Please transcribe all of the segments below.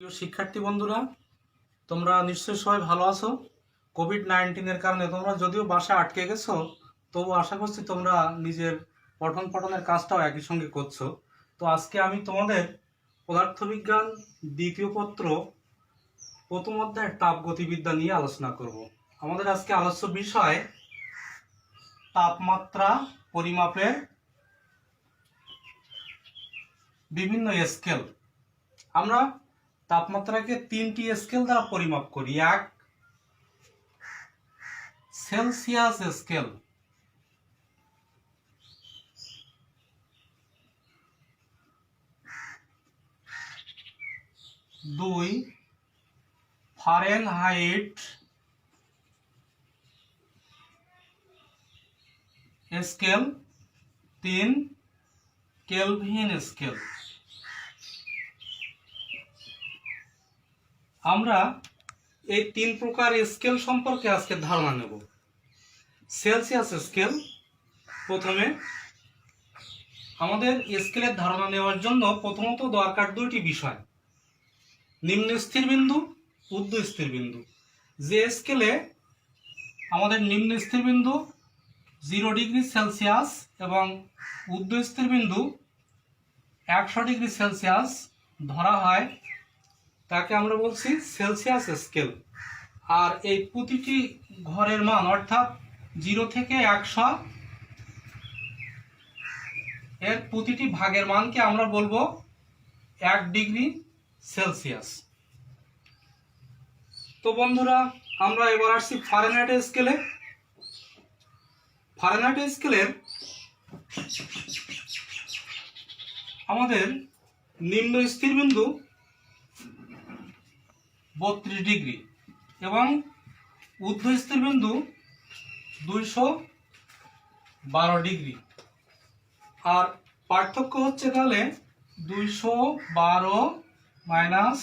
প্রিয় শিক্ষার্থী বন্ধুরা, তোমরা নিশ্চয়ই সবাই ভালো আছো। কোভিড-19 কারণে তোমরা যদিও বাসায় আটকে গেছো, তবু আশা করছি তোমরা নিজের পঠনের কাজটাও একই সঙ্গে করছো। তো আজকে আমি তোমাদের পদার্থবিজ্ঞান দ্বিতীয় পত্র প্রথম অধ্যায়ের তাপগতিবিদ্যা নিয়ে আলোচনা করব। আমাদের আজকে আলোচ্য বিষয় তাপমাত্রা পরিমাপের বিভিন্ন স্কেল। আমরা তাপমাত্রাকে তিনটি স্কেল দ্বারা পরিমাপ করি। এক, সেলসিয়াস স্কেল। দুই, ফারেনহাইট স্কেল। তিন, কেলভিন স্কেল। আমরা এই তিন প্রকার স্কেল সম্পর্কে আজকে ধারণা নেব। Celsius scale. প্রথমে আমাদের স্কেলের ধারণা নেওয়ার জন্য প্রথমত দরকার দুইটি বিষয়, নিম্ন স্থির বিন্দু, ঊর্ধ্ব স্থির বিন্দু। যে স্কেলে আমাদের নিম্ন স্থির বিন্দু 0 ডিগ্রি সেলসিয়াস এবং ঊর্ধ্ব স্থির বিন্দু 100 ডিগ্রি সেলসিয়াস ধরা হয়, তাকে আমরা বলছি সেলসিয়াস স্কেল। আর এই প্রতিটি ঘরের মান অর্থাৎ 0 থেকে 100 এর প্রতিটি ভাগের মানকে আমরা বলবো 1 ডিগ্রি সেলসিয়াস। তো বন্ধুরা, আমরা এবার আসছি ফারেনহাইট স্কেলে। ফারেনহাইট স্কেলের আমাদের নিম্ন স্থির বিন্দু 32 ডিগ্রি এবং ঊর্ধ্ব স্থির বিন্দু 212 ডিগ্রি। আর পার্থক্য হচ্ছে তাহলে 212 মাইনাস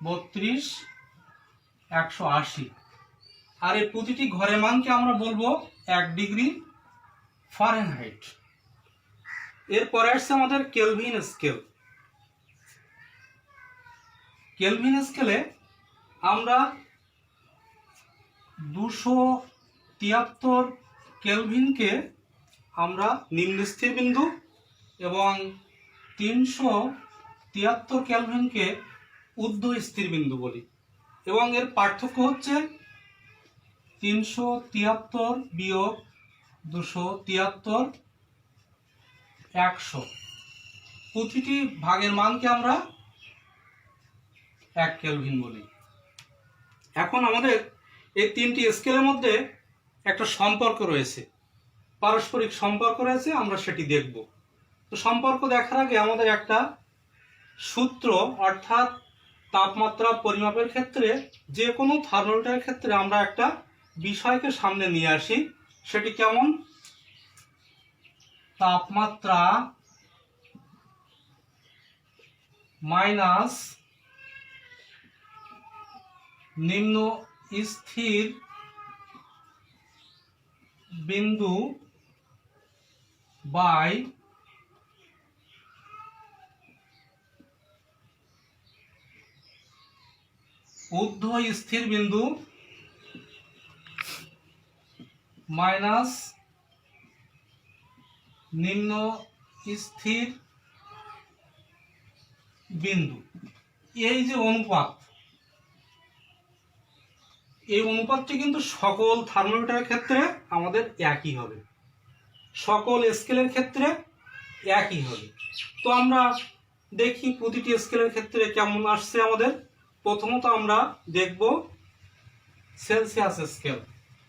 32 180। আর এই প্রতিটি ঘরের মানকে আমরা বলবো 1 ডিগ্রি ফারেনহাইট। এরপরে আসছে আমাদের কেলভিন স্কেল। কেলভিন স্কেলে আমরা 273 কেলভিনকে আমরা নিম্ন স্থির বিন্দু এবং 373 কেলভিনকে ঊর্ধ্ব স্থির বিন্দু বলি। এবং এর পার্থক্য হচ্ছে 373 বিয়োগ 273 100। প্রতিটি ভাগের মানকে আমরা 1 কেলভিন বলি। এখন আমাদের এই তিনটি স্কেলের মধ্যে একটা সম্পর্ক রয়েছে, পারস্পরিক সম্পর্ক রয়েছে, আমরা সেটি দেখব। তো সম্পর্ক দেখার আগে আমাদের একটা সূত্র, অর্থাৎ তাপমাত্রা পরিমাপের ক্ষেত্রে যে কোনো থার্মোমিটারের ক্ষেত্রে আমরা একটা বিষয়কে সামনে নিয়ে আসি। সেটি কেমন? তাপমাত্রা মাইনাস নিম্ন স্থির বিন্দু বাই ঊর্ধ্ব স্থির বিন্দু মাইনাস নিম্ন স্থির বিন্দু। এই যে অনুপাত, এই অনুপাতটি কিন্তু সকল থার্মোমিটারের ক্ষেত্রে আমাদের একই হবে, সকল স্কেলের ক্ষেত্রে একই হবে। তো আমরা দেখি প্রতিটি স্কেলের ক্ষেত্রে কেমন আসছে আমাদের। প্রথমত আমরা দেখব সেলসিয়াস স্কেল।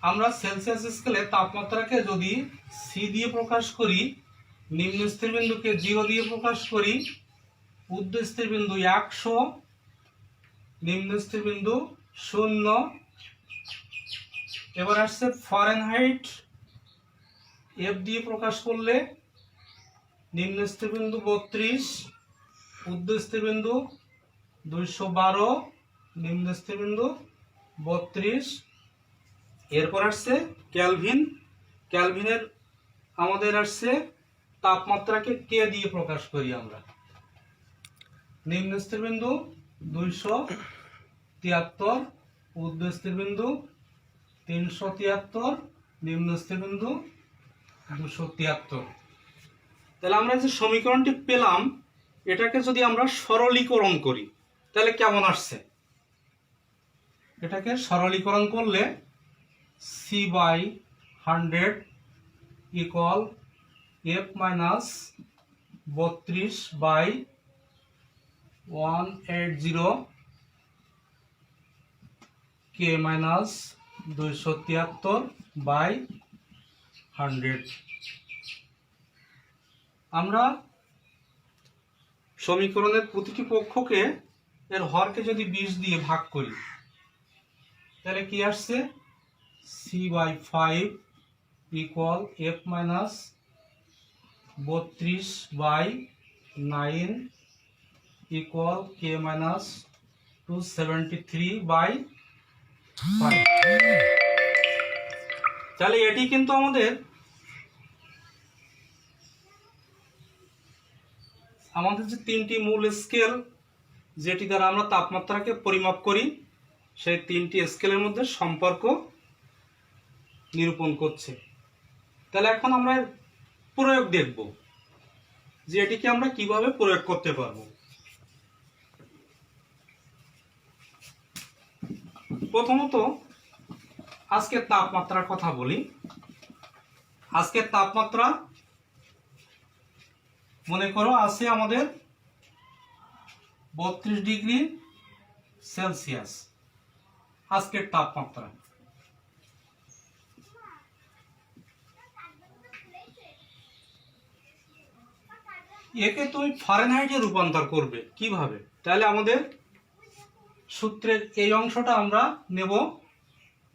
আমরা সেলসিয়াস স্কেলে তাপমাত্রাকে যদি সি দিয়ে প্রকাশ করি, নিম্ন স্থির বিন্দুকে 0 দিয়ে প্রকাশ করি, ঊর্ধ্ব স্থির বিন্দু 100, নিম্ন স্থির বিন্দু 0। এবার আসছে ফারেনহাইট। এফ দিয়ে প্রকাশ করলে নিম্ন স্থির বিন্দু 32, ঊর্ধ্ব স্থির বিন্দু 212, নিম্ন স্থির বিন্দু 32। এরপর আসছে ক্যালভিন। ক্যালভিনের আমাদের আসছে তাপমাত্রাকে কে দিয়ে প্রকাশ করি আমরা, নিম্ন স্থির বিন্দু 273 ঊর্ধ্ব স্থিরবিন্দু, 373 নিম্ন স্থিরবিন্দু, 273। তাহলে আমরা যে সমীকরণটি পেলাম এটাকে যদি আমরা সরলীকরণ করি তাহলে কেমন আসছে? এটাকে সরলীকরণ করলে c/100 equal f minus 32/180 k minus 273/100। আমরা সমীকরণের প্রতিটি পক্ষকে এর হরকে যদি 20 দিয়ে ভাগ করি তাহলে কি আসছে? c/5 equal f minus 32/9 equal k minus 273/5। তাহলে এটি কিন্তু আমাদের যে তিনটি মূল স্কেল যেটি দ্বারা আমরা তাপমাত্রাকে পরিমাপ করি সেই তিনটি স্কেলের মধ্যে সম্পর্ক নিরূপণ করছে। তাহলে এখন আমরা প্রয়োগ দেখব যে এটিকে আমরা কিভাবে প্রয়োগ করতে পারবো। প্রথমত আজকের তাপমাত্রার কথা বলি। আজকের তাপমাত্রা মনে করো আছে আমাদের 32 ডিগ্রি সেলসিয়াস আজকের তাপমাত্রা। একে তুমি ফারেনহাইটে রূপান্তর করবে কিভাবে? তাহলে আমাদের সূত্রের এই অংশটা আমরা নেব।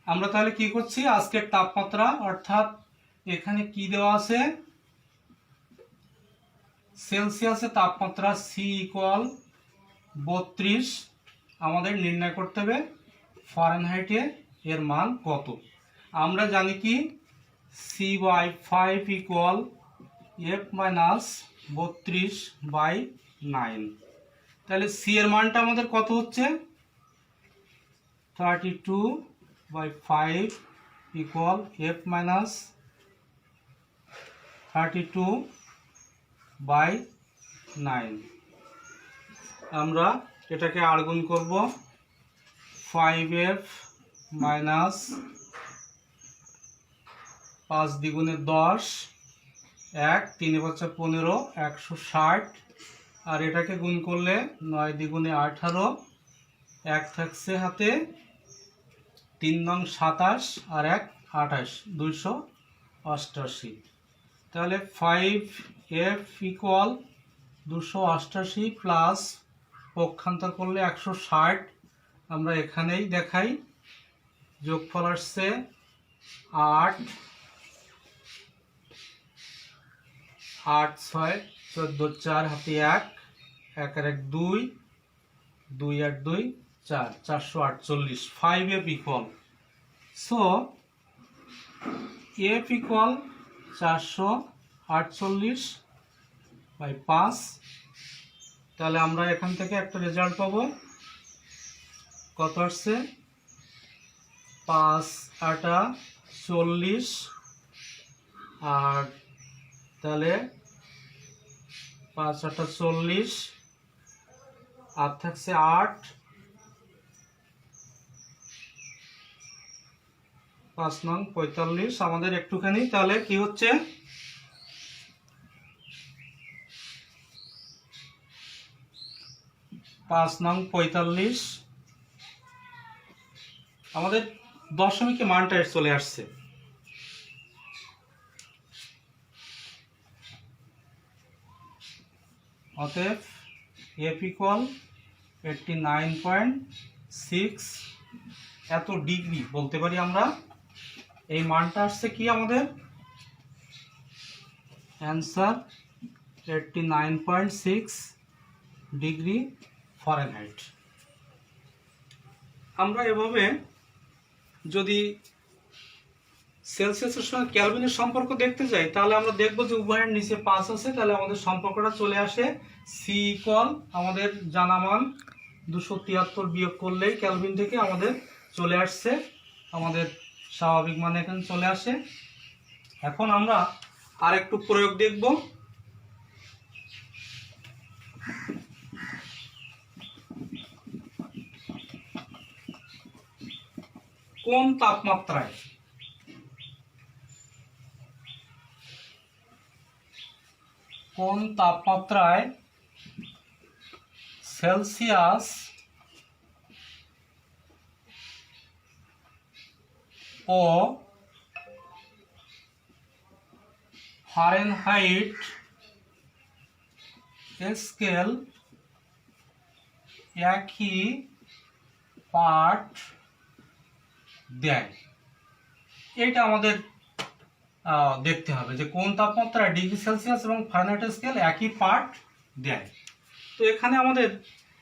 আমরা তাহলে কি করছি, আজকের তাপমাত্রা অর্থাৎ এখানে কি দেওয়া আছে, সেলসিয়াসে তাপমাত্রা সি ইকুয়াল 32, আমাদের নির্ণয় করতে হবে ফারেনহাইটে এর মান কত। আমরা জানি কি c/5 ইকুয়াল f মাইনাস 32/9। তাহলে সি এর মানটা আমাদের কত হচ্ছে 32/5 ইকুয়াল f মাইনাস 32/9। আমরা এটাকে আড়গুণ করব 5f মাইনাস 5 দ্বিগুণে 10, 1 3 5 15, 160, আর এটাকে গুণ করলে 9 দ্বিগুণে 18, 1 থাকছে হাতে, 3 নং 27 আর 1 28, 288। তাহলে 5f ইকুয়াল 288 প্লাস পক্ষান্তর করলে 160, আমরা এখানেই দেখাই যোগফল আসছে 8, 8 6 14 4 হাতে 1, 1 আর 1 2, 2 আর 2 4, 448। 5f equal, so f equal 448/5। তাহলে আমরা এখান থেকে একটা রেজাল্ট পাবো, কত আসছে 5 8 40, আর তাহলে 5 8 40 আর থাকছে 8, 5 নং 45। আমাদের একটুখানি তাহলে কি হচ্ছে 5 নং 45, আমাদের দশমিকে মানটা চলে আসছে। অতএব f ইকুয়াল 89.6 এত ডিগ্রি বলতে পারি আমরা। এই মানটা আসছে কি আমাদের অ্যান্সার 89.6 ডিগ্রি ফারেনহাইট। আমরা এভাবে যদি সেলসিয়াসের সঙ্গে ক্যালভিনের সম্পর্ক দেখতে যাই তাহলে আমরা দেখব যে উভয়ের নিচে 5 আছে, তাহলে আমাদের সম্পর্কটা চলে আসে সি ইকুয়াল আমাদের জানা মান 273 বিয়োগ করলেই কেলভিন থেকে আমাদের চলে আসছে, আমাদের স্বাভাবিক মান এখানে চলে আসে। এখন আমরা আরেকটু প্রয়োগ দেখব। কোন তাপমাত্রায় সেলসিয়াস ও ফারেনহাইট স্কেল একই পাঠ দেয়? এটা আমাদের দেখতে হবে যে কোন তাপমাত্রায় ডিগ্রি সেলসিয়াস এবং ফারেনহাইট স্কেল একই পাঠ দেয়। তো এখানে আমাদের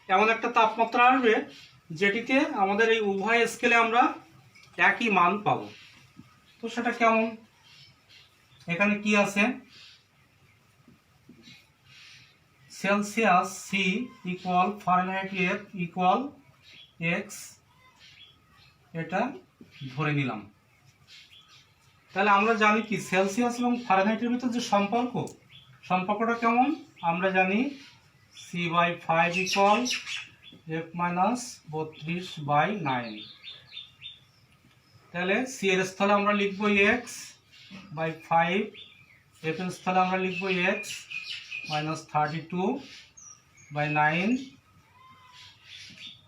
এমন একটা তাপমাত্রা আসবে যেটিতে আমাদের এই উভয় স্কেলে আমরা একই মান পাবো। তো সেটা কেমন? এখানে কি আছে? Celsius C equal Fahrenheit F equal X, এটা ধরে নিলাম। তাহলে আমরা জানি কি সেলসিয়াস এবং ফারেনহাইটের ভিতর যে সম্পর্কটা কেমন? আমরা জানি C/5 ইকুয়াল F মাইনাস 32/9। তাহলে সি এর স্থলে আমরা লিখবো x/5, এফ এর স্থলে আমরা লিখবো x মাইনাস 32/9।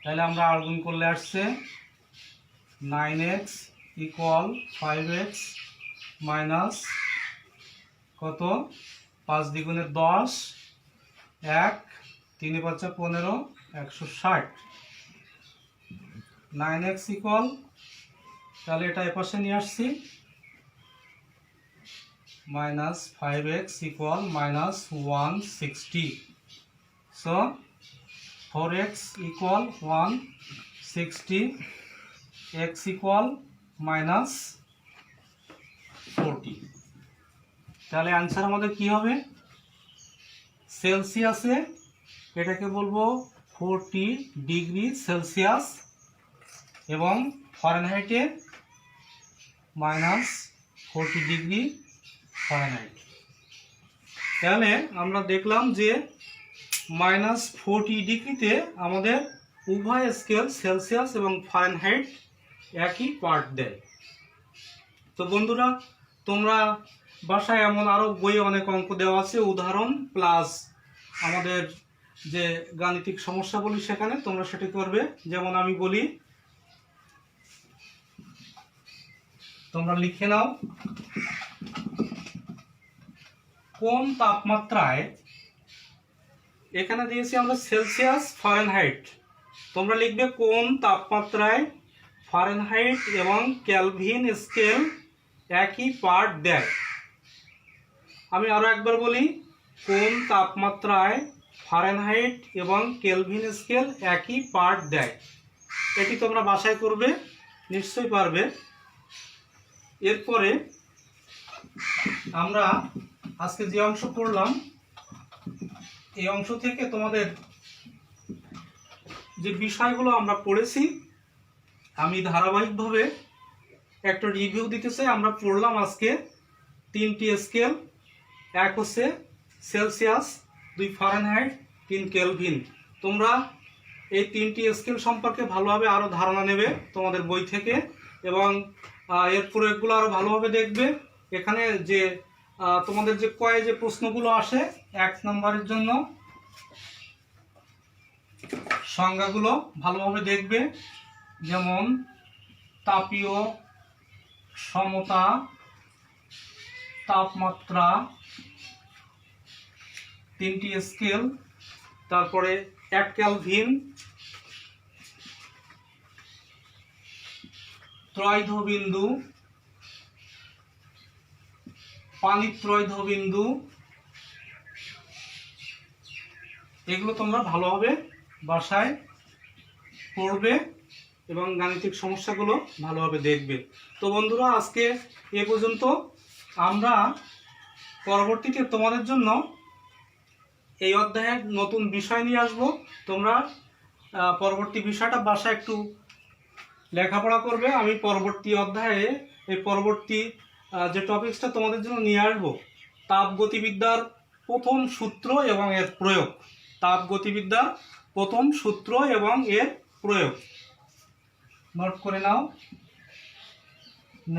তাহলে আমরা আর গুণ করলে আসছে 9x ইকুয়াল 5x মাইনাস কত? 5 দ্বিগুণে 10, 1 3 5 15, 160। 9x ইকুয়াল, তাহলে এটা এপাশে নিয়ে আসছি, minus 5x equal minus 160। So 4x equal 160, x equal minus 40। তাহলে অ্যান্সার আমাদের কি হবে? সেলসিয়াসে এটাকে বলবো 40 ডিগ্রি সেলসিয়াস এবং ফারেনহাইটে মাইনাস 40 ডিগ্রি ফারেনহাইট। তাহলে আমরা দেখলাম যে মাইনাস 40 ডিগ্রিতে আমাদের উভয় স্কেল সেলসিয়াস এবং ফারেনহাইট একই পাঠ দেয়। তো বন্ধুরা, তোমরা বাসায় এমন আরও বইয়ে অনেক অঙ্ক দেওয়া আছে, উদাহরণ প্লাস আমাদের যে গাণিতিক সমস্যা বলি সেখানে তোমরা সেটি করবে। যেমন আমি বলি, তোমরা লিখে নাও, কোন তাপমাত্রায়, এখানে দিয়েছি আমরা সেলসিয়াস ফারেনহাইট, তোমরা লিখবে কোন তাপমাত্রায় ফারেনহাইট এবং কেলভিন স্কেল একই পাঠ দেয়। আমি আরও একবার বলি, কোন তাপমাত্রায় ফারেনহাইট এবং কেলভিন স্কেল একই পাঠ দেয়। এটি তোমরা বাসায় করবে, নিশ্চয়ই পারবে। এরপরে আমরা আজকে যে অংশ পড়লাম, এই অংশ থেকে তোমাদের যে বিষয়গুলো আমরা পড়েছি আমি ধারাবাহিকভাবে একটা রিভিউ দিতে চাই। আমরা পড়লাম আজকে 3টি স্কেল, এক হচ্ছে সেলসিয়াস, 2 ফারেনহাইট, 3 কেলভিন। তোমরা এই 3টি স্কেল সম্পর্কে ভালোভাবে আরও ধারণা নেবে তোমাদের বই থেকে এবং এর প্রয়োগগুলো আরও ভালোভাবে দেখবে। এখানে যে তোমাদের যে যে প্রশ্নগুলো আসে 1 নম্বরের জন্য সংজ্ঞাগুলো ভালোভাবে দেখবে, যেমন তাপীয় সমতা, তাপমাত্রা, 3টি স্কেল, তারপরে 1 কেলভিন, ত্রৈধ বিন্দু, পানির ত্রৈধ বিন্দু, এগুলো তোমরা ভালোভাবে বাসায় পড়বে এবং গাণিতিক সমস্যাগুলো ভালোভাবে দেখবে। তো বন্ধুরা, আজকে এ পর্যন্ত। আমরা পরবর্তীতে তোমাদের জন্য এই অধ্যায়ের নতুন বিষয় নিয়ে আসব। তোমরা পরবর্তী বিষয়টা বাসায় একটু লেখাপড়া করবে। আমি পরবর্তী অধ্যায়ে এই পরবর্তী যে টপিকসটা তোমাদের জন্য নিয়ে আসবো, তাপগতিবিদ্যার প্রথম সূত্র এবং এর প্রয়োগ। তাপগতিবিদ্যার প্রথম সূত্র এবং এর প্রয়োগ নোট করে নাও।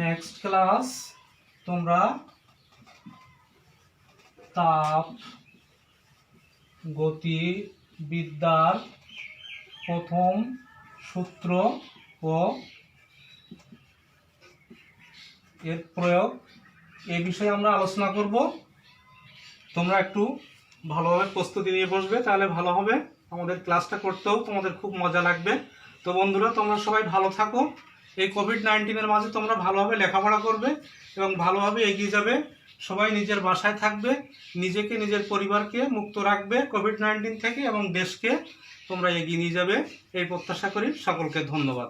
নেক্সট ক্লাস তোমরা তাপ গতিবিদ্যার প্রথম সূত্র ও এর প্রয়োগ এই বিষয়ে আমরা আলোচনা করব। তোমরা একটু ভালোভাবে প্রস্তুতি নিয়ে বসবে, তাহলে ভালো হবে। আমাদের ক্লাসটা করতেও তোমাদের খুব মজা লাগবে। তো বন্ধুরা, তোমরা সবাই ভালো থাকো। এই কোভিড-19 মাঝে তোমরা ভালোভাবে লেখাপড়া করবে এবং ভালোভাবে এগিয়ে যাবে। সবাই নিজের বাসায় থাকবে, নিজেকে নিজের পরিবারকে মুক্ত রাখবে কোভিড-19 থেকে এবং দেশকে তোমরা এগিয়ে নিয়ে যাবে এই প্রত্যাশা করি। সকলকে ধন্যবাদ।